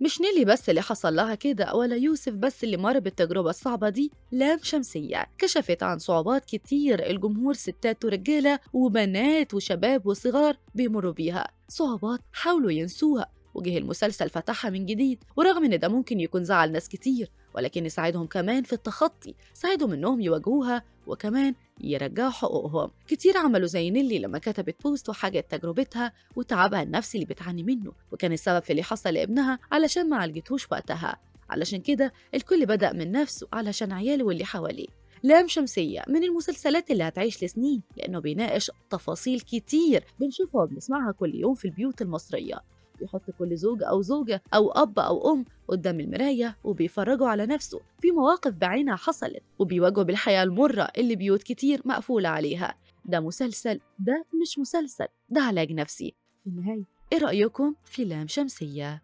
مش نيلي بس اللي حصل لها كده ولا يوسف بس اللي مر بالتجربة الصعبة دي. لام شمسية كشفت عن صعوبات كتير الجمهور ستات ورجالة وبنات وشباب وصغار بيمروا بيها، صعوبات حاولوا ينسوها وجه المسلسل فتحها من جديد. ورغم ان ده ممكن يكون زعل ناس كتير، ولكن يساعدهم كمان في التخطي، ساعدهم انهم يواجهوها وكمان يرجعوا حقوقهم. كتير عملوا زي نيلي لما كتبت بوست وحكت تجربتها وتعبها النفسي اللي بتعاني منه، وكان السبب في اللي حصل لابنها علشان ما عالجتهوش وقتها. علشان كده الكل بدأ من نفسه علشان عياله واللي حواليه. لام شمسية من المسلسلات اللي هتعيش لسنين، لأنه بيناقش تفاصيل كتير بنشوفها وبنسمعها كل يوم في البيوت المصرية. بيحط كل زوج أو زوجة أو أب أو أم قدام المراية وبيفرجوا على نفسه في مواقف بعينها حصلت، وبيواجهوا بالحياة المرة اللي بيوت كتير مقفولة عليها. ده مسلسل، ده مش مسلسل، ده علاج نفسي. في النهاية إيه رأيكم في لام شمسية؟